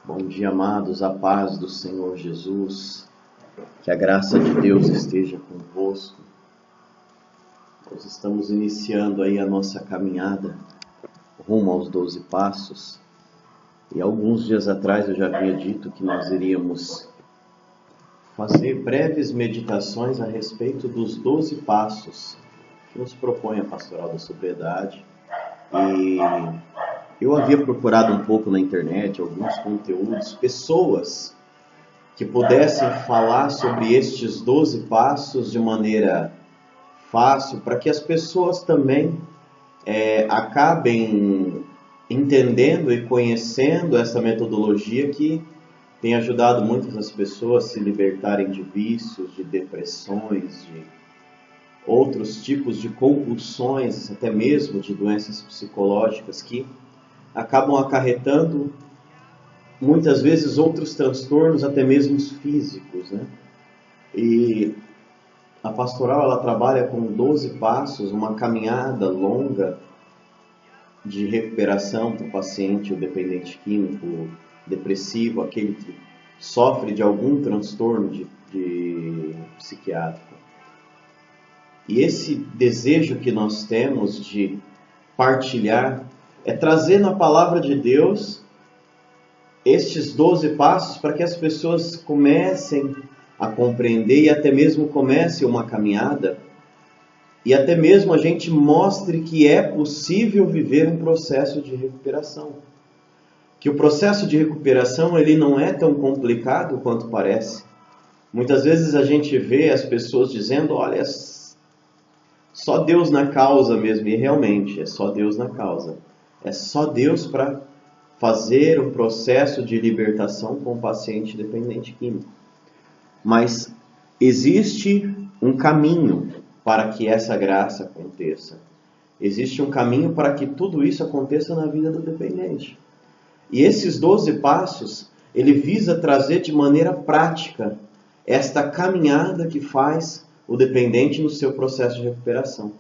Bom dia, amados, a paz do Senhor Jesus, que a graça de Deus esteja convosco. Nós estamos iniciando aí a nossa caminhada rumo aos 12 passos, e alguns dias atrás eu já havia dito que nós iríamos fazer breves meditações a respeito dos 12 passos que nos propõe a Pastoral da Sobriedade. E eu havia procurado um pouco na internet alguns conteúdos, pessoas que pudessem falar sobre estes 12 passos de maneira fácil, para que as pessoas também acabem entendendo e conhecendo essa metodologia que tem ajudado muitas pessoas a se libertarem de vícios, de depressões, de outros tipos de compulsões, até mesmo de doenças psicológicas que acabam acarretando muitas vezes outros transtornos, até mesmo os físicos, né? E a pastoral ela trabalha com 12 passos, uma caminhada longa de recuperação para o paciente, o dependente químico, depressivo, aquele que sofre de algum transtorno de psiquiátrico. E esse desejo que nós temos de partilhar é trazer na palavra de Deus estes 12 passos para que as pessoas comecem a compreender e até mesmo comecem uma caminhada e até mesmo a gente mostre que é possível viver um processo de recuperação. Que o processo de recuperação ele não é tão complicado quanto parece. Muitas vezes a gente vê as pessoas dizendo, olha, só Deus na causa mesmo, e realmente é só Deus na causa. É só Deus para fazer um processo de libertação com o paciente dependente químico. Mas existe um caminho para que essa graça aconteça. Existe um caminho para que tudo isso aconteça na vida do dependente. E esses 12 passos, ele visa trazer de maneira prática esta caminhada que faz o dependente no seu processo de recuperação.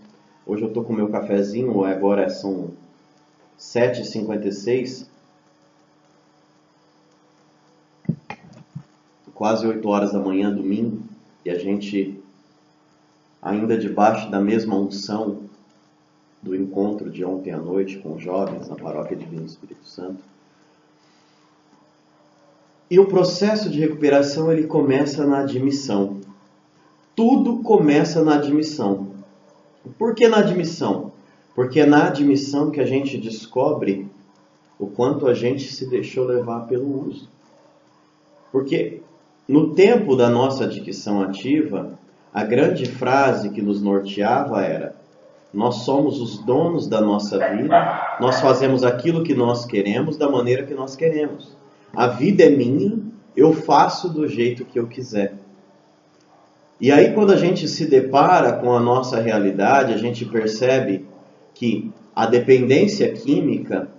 Hoje eu estou com o meu cafezinho, agora são 7h56, quase 8 horas da manhã, domingo, e a gente ainda debaixo da mesma unção do encontro de ontem à noite com os jovens na Paróquia Divino Espírito Santo. E o processo de recuperação ele começa na admissão. Tudo começa na admissão. Por que na admissão? Porque é na admissão que a gente descobre o quanto a gente se deixou levar pelo uso. Porque no tempo da nossa adicção ativa, a grande frase que nos norteava era: nós somos os donos da nossa vida, nós fazemos aquilo que nós queremos, da maneira que nós queremos. A vida é minha, eu faço do jeito que eu quiser. E aí quando a gente se depara com a nossa realidade, a gente percebe que a dependência química,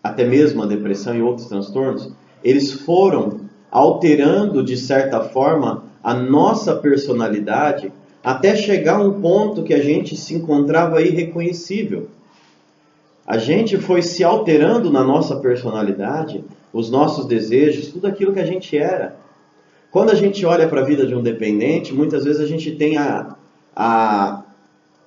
até mesmo a depressão e outros transtornos, eles foram alterando de certa forma a nossa personalidade até chegar a um ponto que a gente se encontrava irreconhecível. A gente foi se alterando na nossa personalidade, os nossos desejos, tudo aquilo que a gente era. Quando a gente olha para a vida de um dependente, muitas vezes a gente tem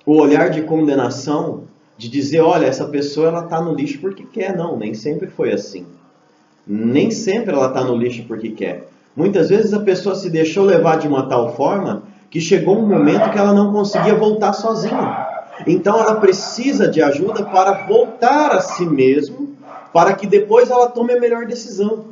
o olhar de condenação, de dizer, olha, essa pessoa ela está no lixo porque quer. Não, nem sempre foi assim. Nem sempre ela está no lixo porque quer. Muitas vezes a pessoa se deixou levar de uma tal forma que chegou um momento que ela não conseguia voltar sozinha. Então ela precisa de ajuda para voltar a si mesmo, para que depois ela tome a melhor decisão.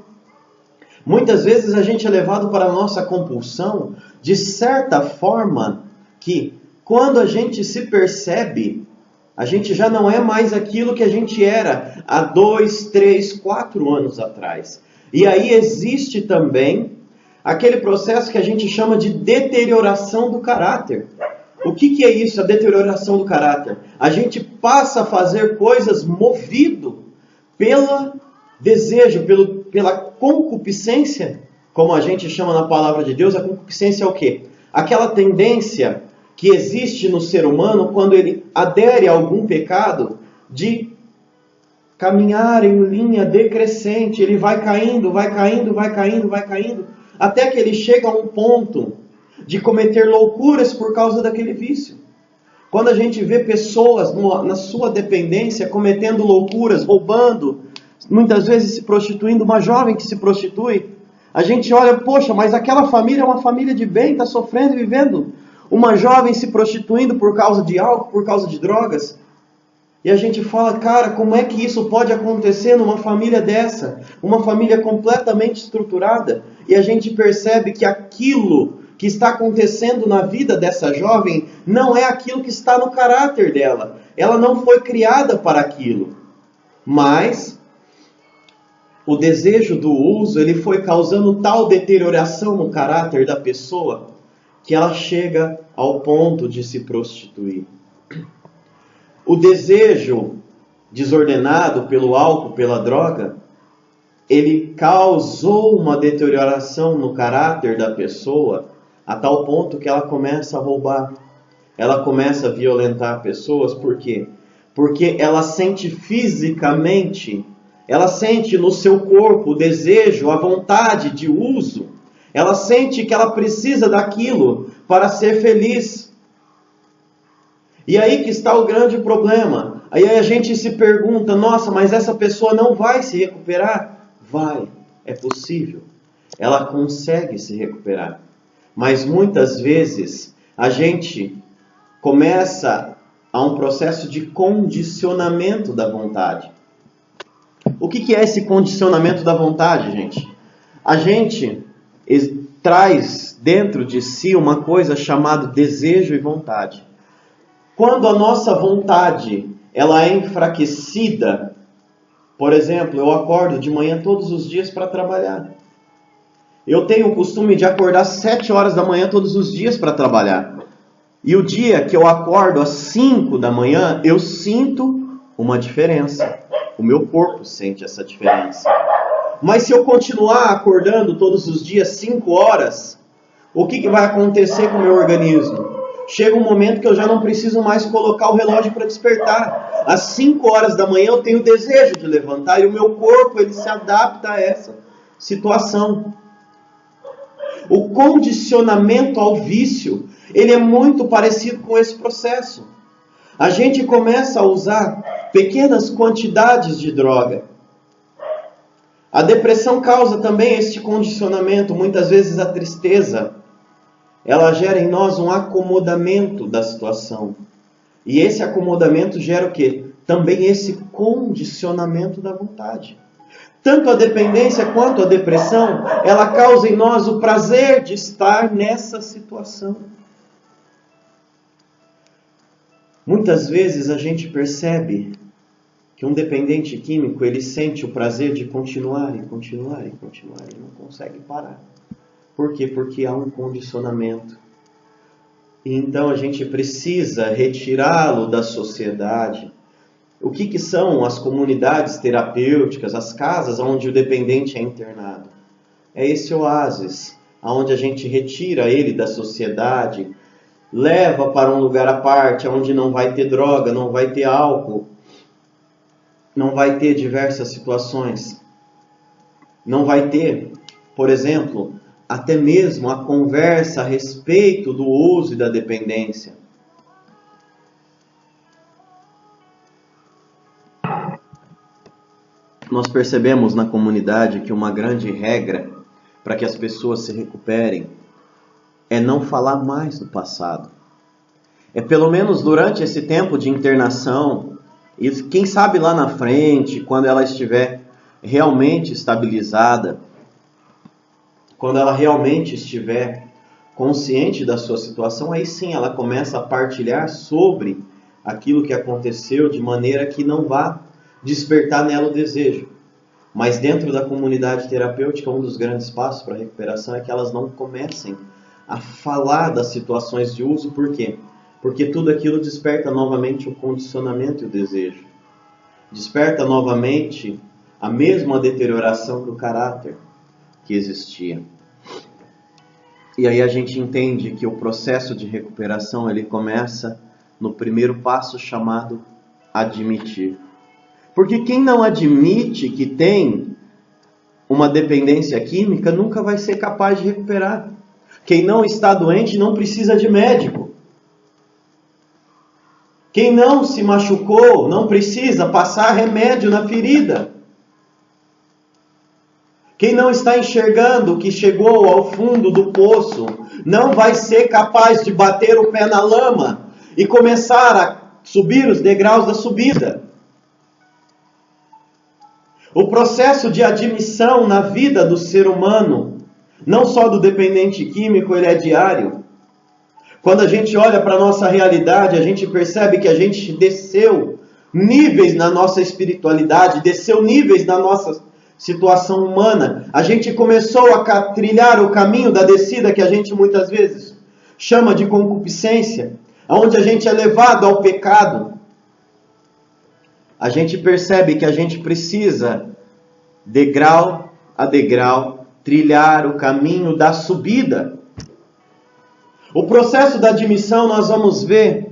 Muitas vezes a gente é levado para a nossa compulsão de certa forma que quando a gente se percebe, a gente já não é mais aquilo que a gente era há 2, 3, 4 anos atrás. E aí existe também aquele processo que a gente chama de deterioração do caráter. O que é isso, a deterioração do caráter? A gente passa a fazer coisas movido pelo desejo, pela concupiscência, como a gente chama na palavra de Deus. A concupiscência é o quê? Aquela tendência que existe no ser humano quando ele adere a algum pecado de caminhar em linha decrescente. Ele vai caindo, vai caindo, vai caindo, vai caindo, até que ele chega a um ponto de cometer loucuras por causa daquele vício. Quando a gente vê pessoas na sua dependência cometendo loucuras, roubando, muitas vezes se prostituindo, uma jovem que se prostitui, a gente olha, poxa, mas aquela família é uma família de bem, está sofrendo e vivendo. Uma jovem se prostituindo por causa de álcool, por causa de drogas. E a gente fala, cara, como é que isso pode acontecer numa família dessa? Uma família completamente estruturada. E a gente percebe que aquilo que está acontecendo na vida dessa jovem não é aquilo que está no caráter dela. Ela não foi criada para aquilo. Mas o desejo do uso, ele foi causando tal deterioração no caráter da pessoa que ela chega ao ponto de se prostituir. O desejo desordenado pelo álcool, pela droga, ele causou uma deterioração no caráter da pessoa a tal ponto que ela começa a roubar. Ela começa a violentar pessoas. Por quê? Porque ela sente fisicamente, ela sente no seu corpo o desejo, a vontade de uso. Ela sente que ela precisa daquilo para ser feliz. E aí que está o grande problema. Aí a gente se pergunta, nossa, mas essa pessoa não vai se recuperar? Vai, é possível. Ela consegue se recuperar. Mas muitas vezes a gente começa a um processo de condicionamento da vontade. O que é esse condicionamento da vontade, gente? A gente traz dentro de si uma coisa chamada desejo e vontade. Quando a nossa vontade ela é enfraquecida, por exemplo, eu acordo de manhã todos os dias para trabalhar. Eu tenho o costume de acordar às 7 horas da manhã todos os dias para trabalhar. E o dia que eu acordo às 5 da manhã, eu sinto uma diferença. O meu corpo sente essa diferença. Mas se eu continuar acordando todos os dias 5 horas, o que vai acontecer com o meu organismo? Chega um momento que eu já não preciso mais colocar o relógio para despertar. Às 5 horas da manhã eu tenho o desejo de levantar e o meu corpo ele se adapta a essa situação. O condicionamento ao vício, ele é muito parecido com esse processo. A gente começa a usar pequenas quantidades de droga. A depressão causa também este condicionamento, muitas vezes a tristeza. Ela gera em nós um acomodamento da situação. E esse acomodamento gera o quê? Também esse condicionamento da vontade. Tanto a dependência quanto a depressão, ela causa em nós o prazer de estar nessa situação. Muitas vezes a gente percebe que um dependente químico, ele sente o prazer de continuar e continuar e continuar e não consegue parar. Por quê? Porque há um condicionamento. E então a gente precisa retirá-lo da sociedade. O que são as comunidades terapêuticas, as casas onde o dependente é internado? É esse oásis, onde a gente retira ele da sociedade, leva para um lugar à parte, onde não vai ter droga, não vai ter álcool, não vai ter diversas situações. Não vai ter, por exemplo, até mesmo a conversa a respeito do uso e da dependência. Nós percebemos na comunidade que uma grande regra para que as pessoas se recuperem é não falar mais do passado. É pelo menos durante esse tempo de internação, e quem sabe lá na frente, quando ela estiver realmente estabilizada, quando ela realmente estiver consciente da sua situação, aí sim ela começa a partilhar sobre aquilo que aconteceu de maneira que não vá despertar nela o desejo. Mas dentro da comunidade terapêutica, um dos grandes passos para a recuperação é que elas não comecem a falar das situações de uso. Por quê? Porque tudo aquilo desperta novamente o condicionamento e o desejo. Desperta novamente a mesma deterioração do caráter que existia. E aí a gente entende que o processo de recuperação ele começa no primeiro passo chamado admitir. Porque quem não admite que tem uma dependência química nunca vai ser capaz de recuperar. Quem não está doente não precisa de médico. Quem não se machucou não precisa passar remédio na ferida. Quem não está enxergando que chegou ao fundo do poço não vai ser capaz de bater o pé na lama e começar a subir os degraus da subida. O processo de admissão na vida do ser humano, não só do dependente químico, ele é diário. Quando a gente olha para a nossa realidade, a gente percebe que a gente desceu níveis na nossa espiritualidade, desceu níveis na nossa situação humana. A gente começou a trilhar o caminho da descida que a gente muitas vezes chama de concupiscência, onde a gente é levado ao pecado. A gente percebe que a gente precisa, degrau a degrau, trilhar o caminho da subida. O processo da admissão nós vamos ver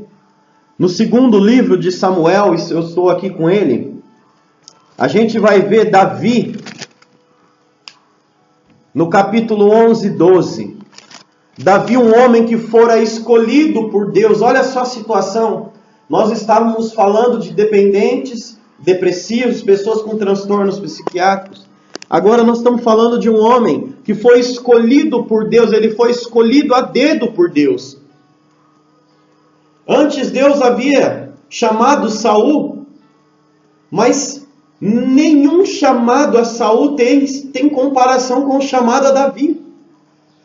no segundo livro de Samuel, e eu estou aqui com ele. A gente vai ver Davi, no capítulo 11, 12. Davi, um homem que fora escolhido por Deus. Olha só a situação. Nós estávamos falando de dependentes, depressivos, pessoas com transtornos psiquiátricos. Agora nós estamos falando de um homem que foi escolhido por Deus. Ele foi escolhido a dedo por Deus. Antes Deus havia chamado Saul, mas nenhum chamado a Saul tem comparação com o chamado a Davi.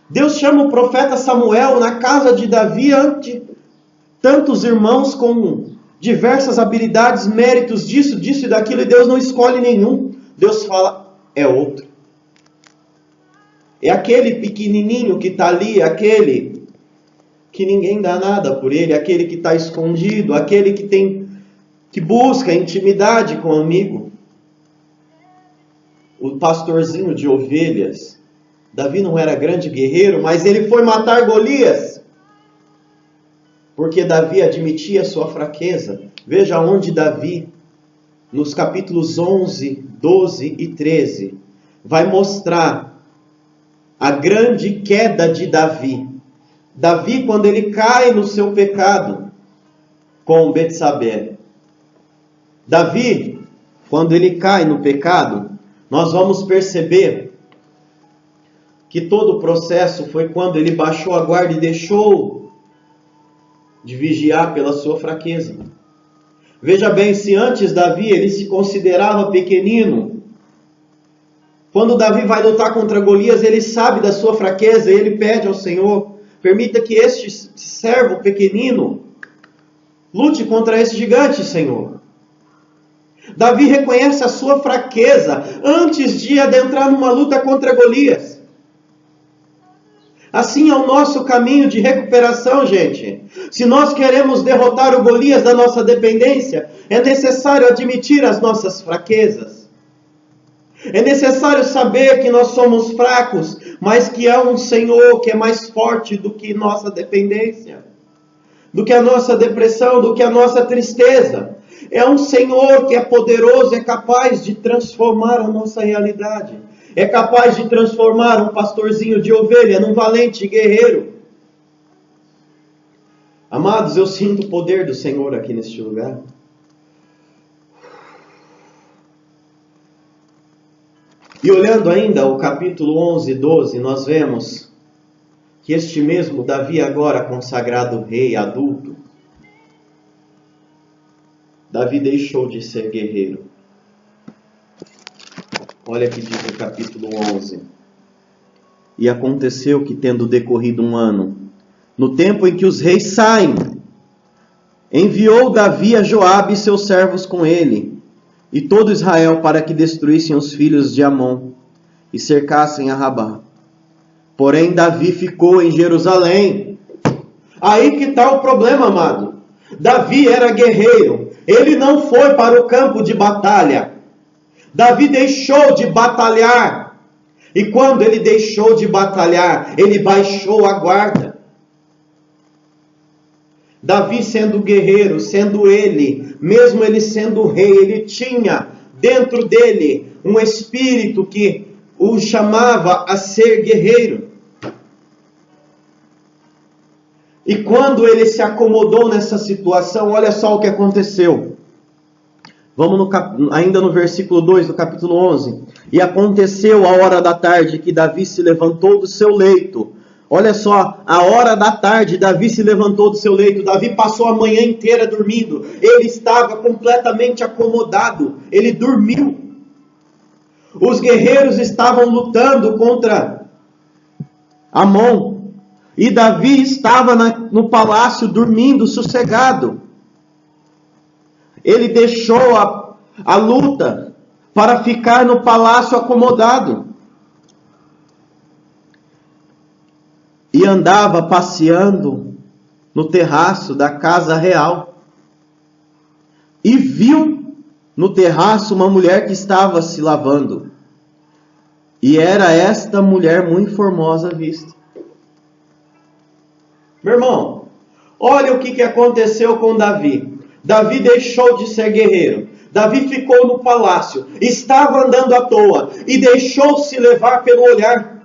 Deus chama o profeta Samuel na casa de Davi ante tantos irmãos com diversas habilidades, méritos disso e daquilo, e Deus não escolhe nenhum. Deus fala, é outro. É aquele pequenininho que está ali, aquele que ninguém dá nada por ele, aquele que está escondido, aquele que busca intimidade com o amigo. O pastorzinho de ovelhas. Davi não era grande guerreiro, mas ele foi matar Golias. Porque Davi admitia sua fraqueza. Veja onde Davi, nos capítulos 11, 12 e 13, vai mostrar a grande queda de Davi. Davi, quando ele cai no seu pecado com Betsabé. Davi, quando ele cai no pecado, nós vamos perceber que todo o processo foi quando ele baixou a guarda e deixou de vigiar pela sua fraqueza. Veja bem, se antes Davi ele se considerava pequenino, quando Davi vai lutar contra Golias, ele sabe da sua fraqueza e ele pede ao Senhor, permita que este servo pequenino lute contra esse gigante, Senhor. Davi reconhece a sua fraqueza antes de adentrar numa luta contra Golias. Assim é o nosso caminho de recuperação, gente. Se nós queremos derrotar o Golias da nossa dependência, é necessário admitir as nossas fraquezas. É necessário saber que nós somos fracos, mas que há um Senhor que é mais forte do que nossa dependência, do que a nossa depressão, do que a nossa tristeza. É um Senhor que é poderoso, é capaz de transformar a nossa realidade. É capaz de transformar um pastorzinho de ovelha num valente guerreiro. Amados, eu sinto o poder do Senhor aqui neste lugar. E olhando ainda o capítulo 11, 12, nós vemos que este mesmo Davi, agora consagrado rei adulto, Davi deixou de ser guerreiro. Olha que diz o capítulo 11. E aconteceu que, tendo decorrido um ano, no tempo em que os reis saem, enviou Davi a Joabe e seus servos com ele, e todo Israel, para que destruíssem os filhos de Amon e cercassem a Rabá. Porém, Davi ficou em Jerusalém. Aí que está o problema, amado. Davi era guerreiro. Ele não foi para o campo de batalha. Davi deixou de batalhar. E quando ele deixou de batalhar, ele baixou a guarda. Davi sendo guerreiro, sendo ele, mesmo ele sendo rei, ele tinha dentro dele um espírito que o chamava a ser guerreiro. E quando ele se acomodou nessa situação, olha só o que aconteceu. Vamos ainda no versículo 2 do capítulo 11. E aconteceu a hora da tarde que Davi se levantou do seu leito. Olha só, a hora da tarde, Davi se levantou do seu leito. Davi passou a manhã inteira dormindo. Ele estava completamente acomodado. Ele dormiu. Os guerreiros estavam lutando contra Amon. E Davi estava no palácio dormindo sossegado. Ele deixou a luta para ficar no palácio acomodado. E andava passeando no terraço da casa real. E viu no terraço uma mulher que estava se lavando. E era esta mulher muito formosa à vista. Meu irmão, olha o que aconteceu com Davi. Davi deixou de ser guerreiro. Davi ficou no palácio, estava andando à toa e deixou-se levar pelo olhar.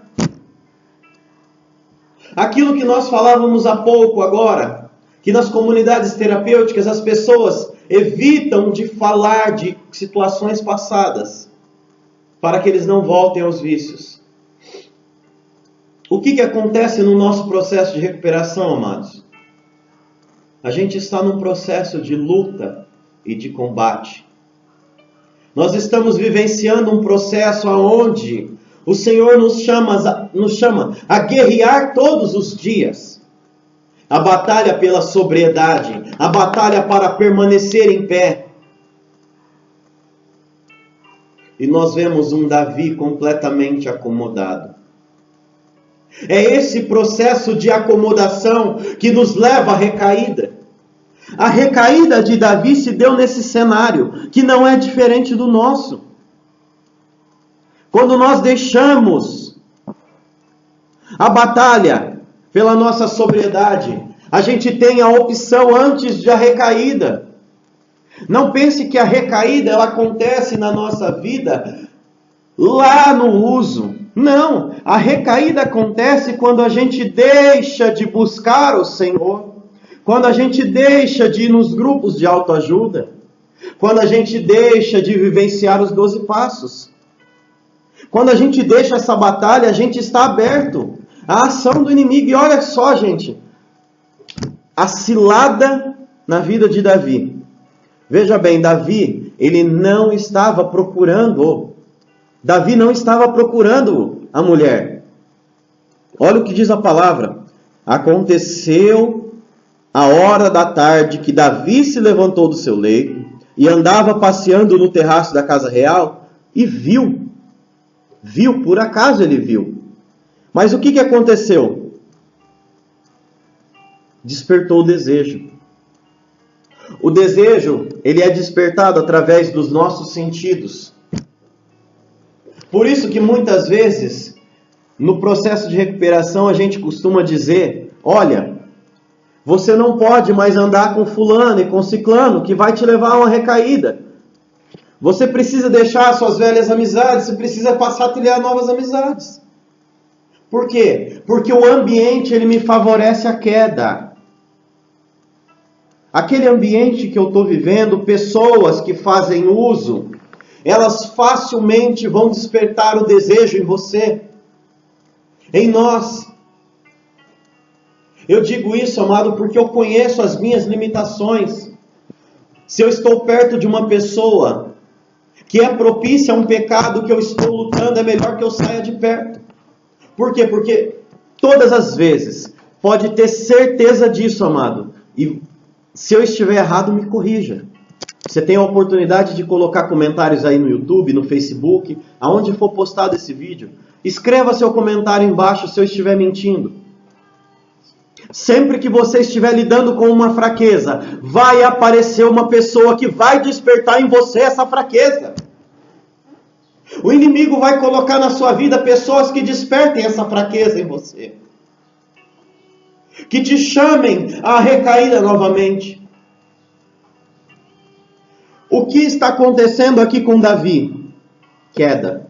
Aquilo que nós falávamos há pouco agora, que nas comunidades terapêuticas as pessoas evitam de falar de situações passadas, para que eles não voltem aos vícios. O que acontece no nosso processo de recuperação, amados? A gente está num processo de luta e de combate. Nós estamos vivenciando um processo onde o Senhor nos chama a guerrear todos os dias. A batalha pela sobriedade, a batalha para permanecer em pé. E nós vemos um Davi completamente acomodado. É esse processo de acomodação que nos leva à recaída. A recaída de Davi se deu nesse cenário, que não é diferente do nosso. Quando nós deixamos a batalha pela nossa sobriedade, a gente tem a opção antes da recaída. Não pense que a recaída ela acontece na nossa vida lá no uso. Não, a recaída acontece quando a gente deixa de buscar o Senhor, quando a gente deixa de ir nos grupos de autoajuda, quando a gente deixa de vivenciar os 12 passos. Quando a gente deixa essa batalha, a gente está aberto à ação do inimigo. E olha só, gente, a cilada na vida de Davi. Veja bem, Davi, ele não estava procurando a mulher. Olha o que diz a palavra. Aconteceu a hora da tarde que Davi se levantou do seu leito e andava passeando no terraço da casa real e viu, por acaso ele viu. Mas o que aconteceu? Despertou o desejo. O desejo, ele é despertado através dos nossos sentidos. Por isso que muitas vezes, no processo de recuperação, a gente costuma dizer, olha, você não pode mais andar com fulano e com ciclano, que vai te levar a uma recaída. Você precisa deixar suas velhas amizades, você precisa passar a trilhar novas amizades. Por quê? Porque o ambiente, ele me favorece a queda. Aquele ambiente que eu estou vivendo, pessoas que fazem uso, elas facilmente vão despertar o desejo em você, em nós. Eu digo isso, amado, porque eu conheço as minhas limitações. Se eu estou perto de uma pessoa que é propícia a um pecado que eu estou lutando, é melhor que eu saia de perto. Por quê? Porque todas as vezes, pode ter certeza disso, amado. E se eu estiver errado, me corrija. Você tem a oportunidade de colocar comentários aí no YouTube, no Facebook, aonde for postado esse vídeo. Escreva seu comentário embaixo se eu estiver mentindo. Sempre que você estiver lidando com uma fraqueza, vai aparecer uma pessoa que vai despertar em você essa fraqueza. O inimigo vai colocar na sua vida pessoas que despertem essa fraqueza em você. que te chamem à recaída novamente. O que está acontecendo aqui com Davi? Queda.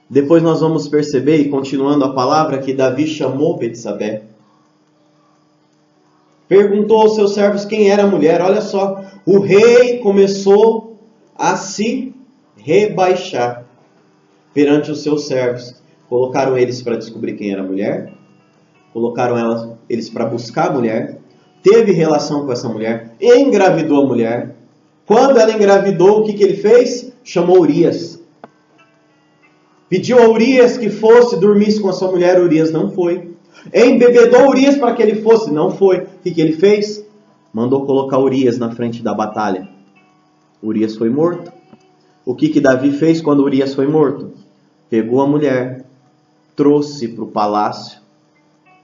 Depois nós vamos perceber, e continuando a palavra, que Davi chamou Betsabé. Perguntou aos seus servos quem era a mulher. Olha só, o rei começou a se rebaixar perante os seus servos. Colocaram eles para descobrir quem era a mulher. Colocaram eles para buscar a mulher. Teve relação com essa mulher. Engravidou a mulher. Quando ela engravidou, o que ele fez? Chamou Urias. Pediu a Urias que fosse, dormisse com a sua mulher. Urias não foi. Embebedou Urias para que ele fosse. Não foi. O que ele fez? Mandou colocar Urias na frente da batalha. Urias foi morto. O que Davi fez quando Urias foi morto? Pegou a mulher, trouxe para o palácio.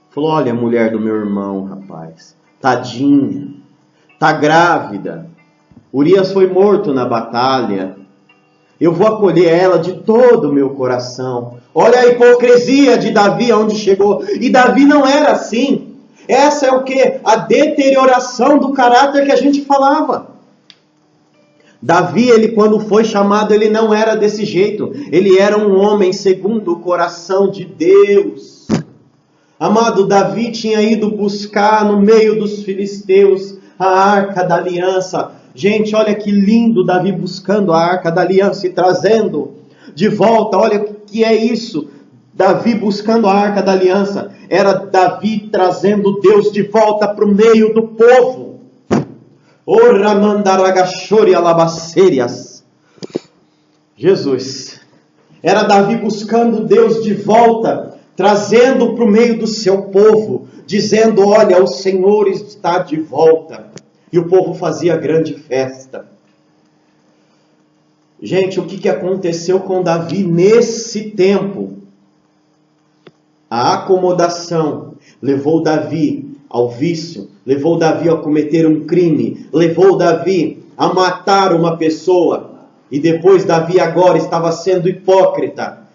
Falou, olha a mulher do meu irmão, rapaz. Tadinha. Tá grávida. Urias foi morto na batalha. Eu vou acolher ela de todo o meu coração. Olha a hipocrisia de Davi, aonde chegou. E Davi não era assim. Essa é o quê? A deterioração do caráter que a gente falava. Davi, ele quando foi chamado, ele não era desse jeito. Ele era um homem segundo o coração de Deus. Amado, Davi tinha ido buscar no meio dos filisteus a Arca da Aliança. Gente, olha que lindo Davi buscando a Arca da Aliança e trazendo de volta. Olha o que é isso. Davi buscando a Arca da Aliança. Era Davi trazendo Deus de volta para o meio do povo. Jesus. Era Davi buscando Deus de volta, trazendo para o meio do seu povo, dizendo, olha, o Senhor está de volta. E o povo fazia grande festa. Gente, o que aconteceu com Davi nesse tempo? A acomodação levou Davi ao vício, levou Davi a cometer um crime, levou Davi a matar uma pessoa. E depois Davi agora estava sendo hipócrita,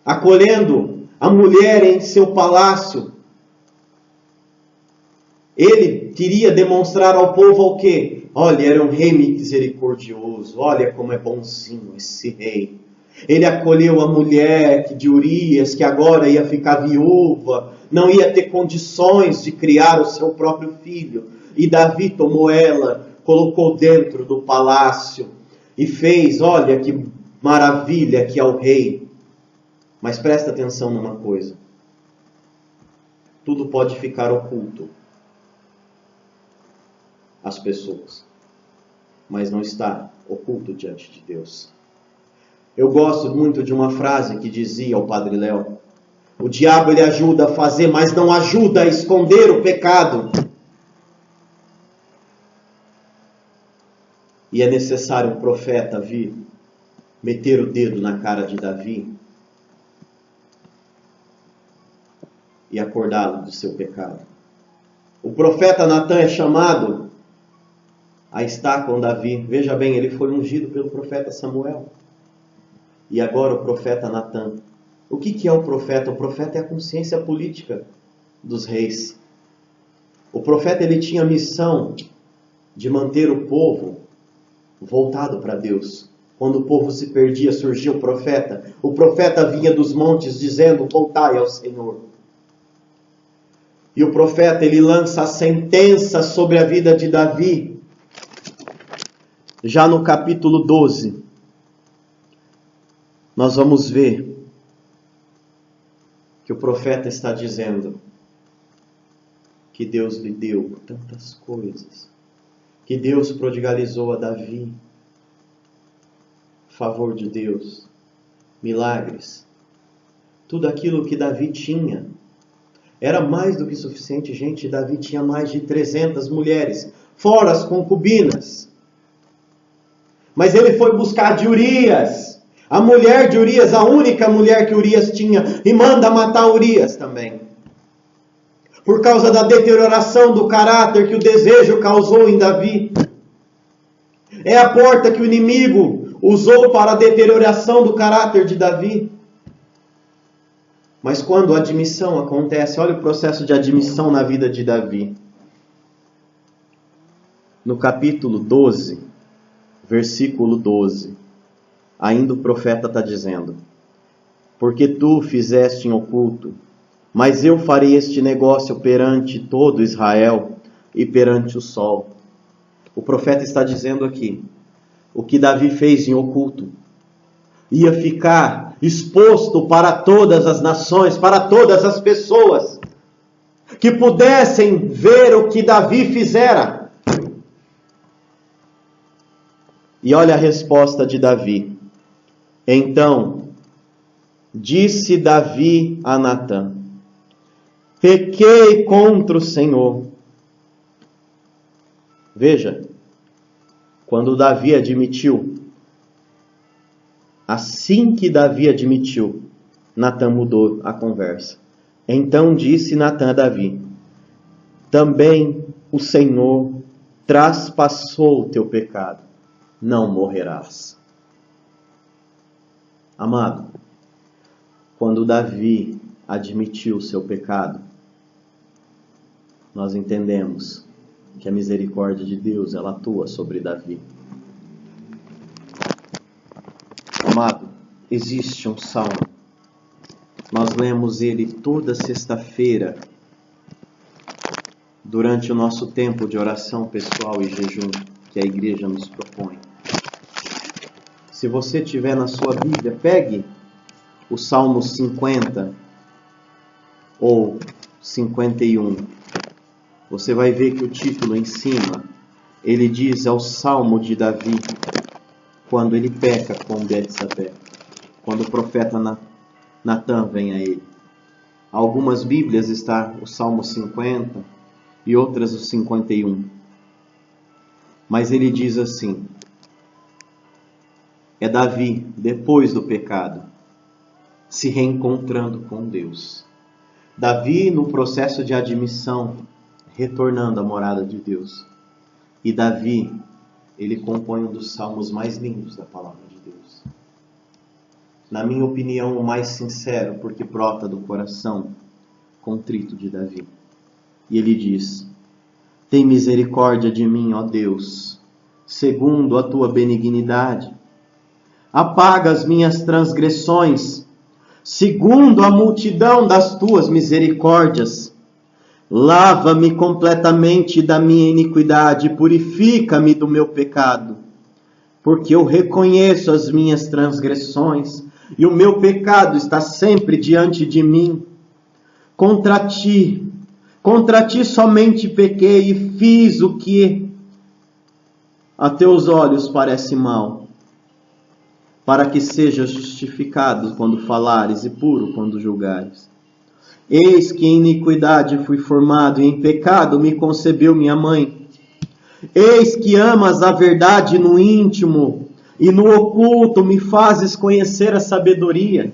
acolhendo a mulher em seu palácio. Ele queria demonstrar ao povo o quê? Olha, era um rei misericordioso. Olha como é bonzinho esse rei. Ele acolheu a mulher de Urias, que agora ia ficar viúva, não ia ter condições de criar o seu próprio filho. E Davi tomou ela, colocou dentro do palácio e fez, olha que maravilha que é o rei. Mas presta atenção numa coisa. Tudo pode ficar oculto às pessoas, mas não está oculto diante de Deus. Eu gosto muito de uma frase que dizia o Padre Léo: o diabo ele ajuda a fazer, mas não ajuda a esconder o pecado. E é necessário um profeta vir, meter o dedo na cara de Davi e acordá-lo do seu pecado. O profeta Natan é chamado a estar com Davi. Veja bem, ele foi ungido pelo profeta Samuel. E agora o profeta Natan. O que é o profeta? O profeta é a consciência política dos reis. O profeta ele tinha a missão de manter o povo voltado para Deus. Quando o povo se perdia, surgia o profeta. O profeta vinha dos montes dizendo, voltai ao Senhor. E o profeta ele lança a sentença sobre a vida de Davi. Já no capítulo 12, nós vamos ver que o profeta está dizendo que Deus lhe deu tantas coisas, que Deus prodigalizou a Davi, favor de Deus, milagres, tudo aquilo que Davi tinha. Era mais do que suficiente, gente. Davi tinha mais de 300 mulheres, fora as concubinas. Mas ele foi buscar de Urias, a mulher de Urias, a única mulher que Urias tinha, e manda matar Urias também. Por causa da deterioração do caráter que o desejo causou em Davi. É a porta que o inimigo usou para a deterioração do caráter de Davi. Mas quando a admissão acontece, olha o processo de admissão na vida de Davi. No capítulo 12, versículo 12, ainda o profeta está dizendo: porque tu fizeste em oculto, mas eu farei este negócio perante todo Israel e perante o sol. O profeta está dizendo aqui, o que Davi fez em oculto ia ficar exposto para todas as nações, para todas as pessoas que pudessem ver o que Davi fizera. E olha a resposta de Davi. Então, disse Davi a Natã: pequei contra o Senhor. Veja, quando Davi admitiu, assim que Davi admitiu, Natã mudou a conversa. Então disse Natã a Davi: também o Senhor traspassou o teu pecado, não morrerás. Amado, quando Davi admitiu o seu pecado, nós entendemos que a misericórdia de Deus, ela atua sobre Davi. Amado, existe um salmo, nós lemos ele toda sexta-feira, durante o nosso tempo de oração pessoal e jejum, que a igreja nos propõe. Se você tiver na sua Bíblia, pegue o Salmo 50 ou 51. Você vai ver que o título em cima, ele diz: é o Salmo de Davi, quando ele peca com Betsabé, quando o profeta Natã vem a ele. Algumas Bíblias está o Salmo 50 e outras o 51. Mas ele diz assim, é Davi, depois do pecado, se reencontrando com Deus. Davi no processo de admissão, retornando à morada de Deus. E Davi, ele compõe um dos salmos mais lindos da palavra de Deus. Na minha opinião, o mais sincero, porque brota do coração contrito de Davi. E ele diz: tem misericórdia de mim, ó Deus, segundo a tua benignidade. Apaga as minhas transgressões, segundo a multidão das tuas misericórdias. Lava-me completamente da minha iniquidade, purifica-me do meu pecado. Porque eu reconheço as minhas transgressões, e o meu pecado está sempre diante de mim. Contra ti somente pequei e fiz o que a teus olhos parece mal, para que seja justificado quando falares e puro quando julgares. Eis que em iniquidade fui formado e em pecado me concebeu minha mãe. Eis que amas a verdade no íntimo e no oculto me fazes conhecer a sabedoria.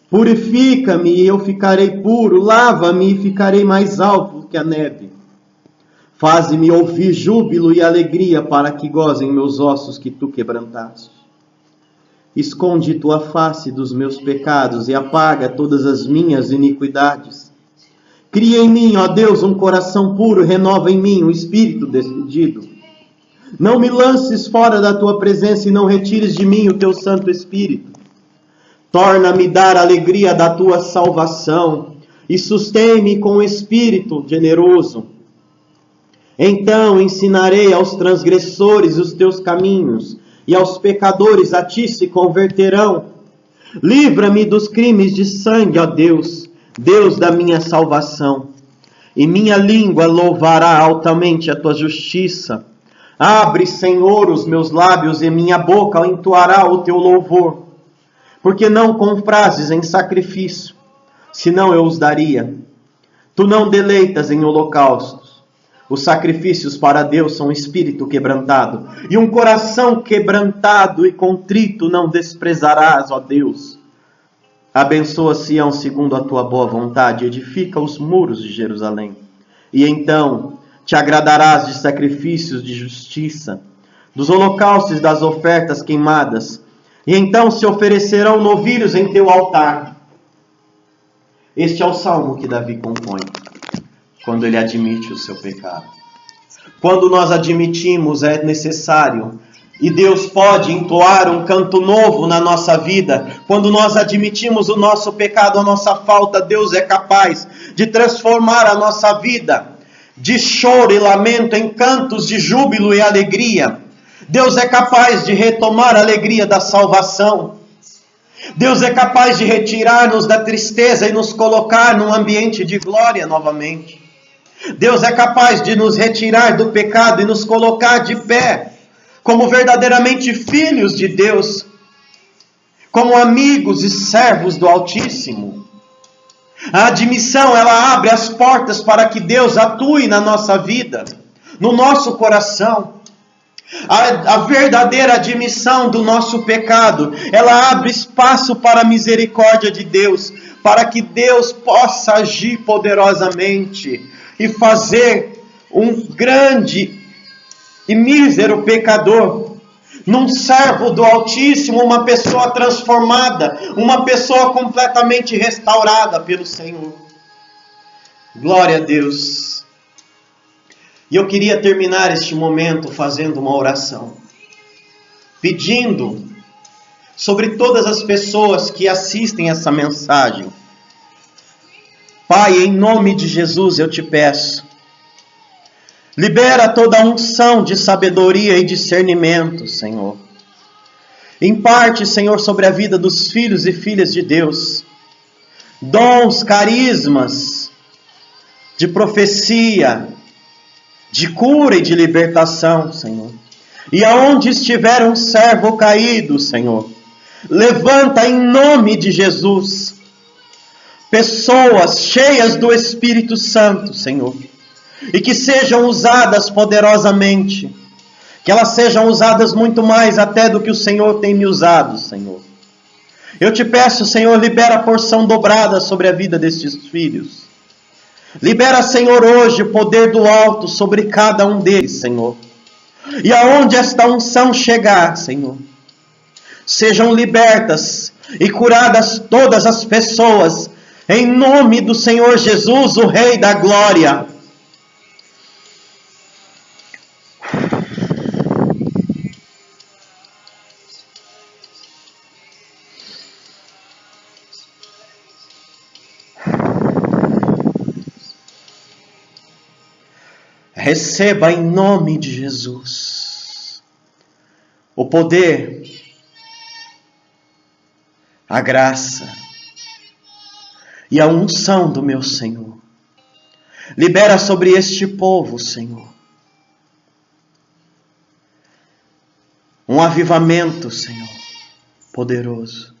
Purifica-me e eu ficarei puro, lava-me e ficarei mais alto que a neve. Faze-me ouvir júbilo e alegria para que gozem meus ossos que tu quebrantaste. Esconde tua face dos meus pecados e apaga todas as minhas iniquidades. Cria em mim, ó Deus, um coração puro, renova em mim um espírito decidido. Não me lances fora da tua presença e não retires de mim o teu Santo Espírito. Torna-me dar a alegria da tua salvação e sustém-me com o espírito generoso. Então ensinarei aos transgressores os teus caminhos, e aos pecadores a ti se converterão. Livra-me dos crimes de sangue, ó Deus, Deus da minha salvação. E minha língua louvará altamente a tua justiça. Abre, Senhor, os meus lábios, e minha boca entoará o teu louvor. Porque não comprases em sacrifício, senão eu os daria. Tu não deleitas em holocaustos. Os sacrifícios para Deus são um espírito quebrantado, e um coração quebrantado e contrito não desprezarás, ó Deus. Abençoa Sião segundo a tua boa vontade, edifica os muros de Jerusalém. E então te agradarás de sacrifícios de justiça, dos holocaustos e das ofertas queimadas. E então se oferecerão novilhos em teu altar. Este é o salmo que Davi compõe quando ele admite o seu pecado. Quando nós admitimos, é necessário, e Deus pode entoar um canto novo na nossa vida. Quando nós admitimos o nosso pecado, a nossa falta, Deus é capaz de transformar a nossa vida de choro e lamento em cantos de júbilo e alegria. Deus é capaz de retomar a alegria da salvação. Deus é capaz de retirar-nos da tristeza e nos colocar num ambiente de glória novamente. Deus é capaz de nos retirar do pecado e nos colocar de pé, como verdadeiramente filhos de Deus, como amigos e servos do Altíssimo. A admissão, ela abre as portas para que Deus atue na nossa vida, no nosso coração. A verdadeira admissão do nosso pecado, ela abre espaço para a misericórdia de Deus, para que Deus possa agir poderosamente e fazer um grande e mísero pecador num servo do Altíssimo, uma pessoa transformada, uma pessoa completamente restaurada pelo Senhor. Glória a Deus. E eu queria terminar este momento fazendo uma oração, pedindo sobre todas as pessoas que assistem essa mensagem. Pai, em nome de Jesus eu te peço, libera toda a unção de sabedoria e discernimento, Senhor. Imparte, Senhor, sobre a vida dos filhos e filhas de Deus, dons, carismas de profecia, de cura e de libertação, Senhor. E aonde estiver um servo caído, Senhor, levanta em nome de Jesus pessoas cheias do Espírito Santo, Senhor, e que sejam usadas poderosamente, que elas sejam usadas muito mais até do que o Senhor tem me usado, Senhor. Eu te peço, Senhor, libera a porção dobrada sobre a vida destes filhos. Libera, Senhor, hoje o poder do alto sobre cada um deles, Senhor. E aonde esta unção chegar, Senhor, sejam libertas e curadas todas as pessoas, em nome do Senhor Jesus, o Rei da Glória. Receba em nome de Jesus o poder, a graça e a unção do meu Senhor. Libera sobre este povo, Senhor, um avivamento, Senhor, poderoso,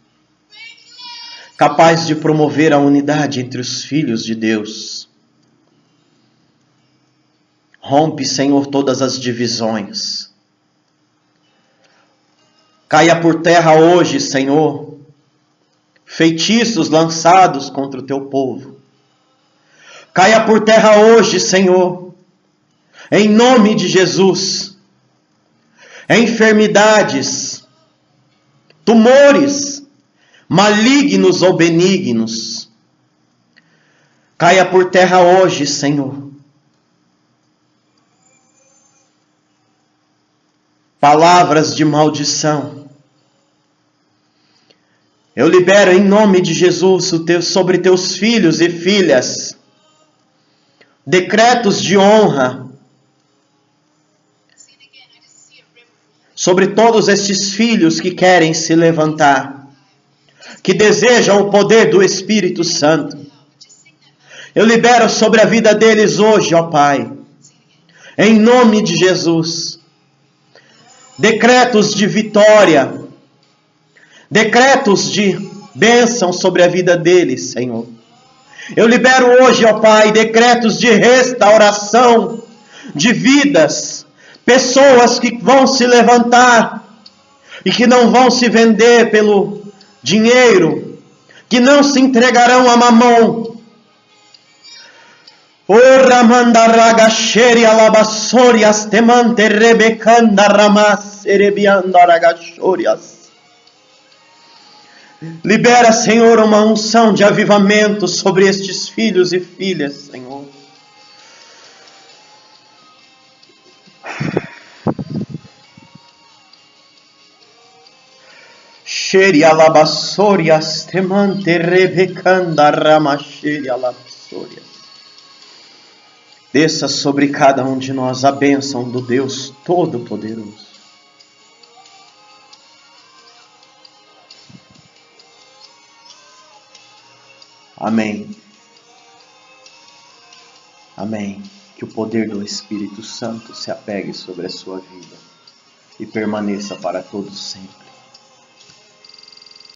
capaz de promover a unidade entre os filhos de Deus. Rompe, Senhor, todas as divisões. Caia por terra hoje, Senhor, feitiços lançados contra o teu povo. Caia por terra hoje, Senhor, em nome de Jesus, enfermidades, tumores, malignos ou benignos. Caia por terra hoje, Senhor. Palavras de maldição. Eu libero em nome de Jesus sobre teus filhos e filhas decretos de honra sobre todos estes filhos que querem se levantar, que desejam o poder do Espírito Santo. Eu libero sobre a vida deles hoje, ó Pai, em nome de Jesus, decretos de vitória, decretos de bênção sobre a vida deles, Senhor. Eu libero hoje, ó Pai, decretos de restauração de vidas, pessoas que vão se levantar e que não vão se vender pelo dinheiro, que não se entregarão a mamão. Ora mandaraga sheri alabassorias temante rebecanda ramas erebianda ragashorias. Libera, Senhor, uma unção de avivamento sobre estes filhos e filhas, Senhor. Sheri alabassorias temante rebecanda ramasheri alabassorias. Desça sobre cada um de nós a bênção do Deus Todo-Poderoso. Amém. Amém. Que o poder do Espírito Santo se apegue sobre a sua vida e permaneça para todos sempre.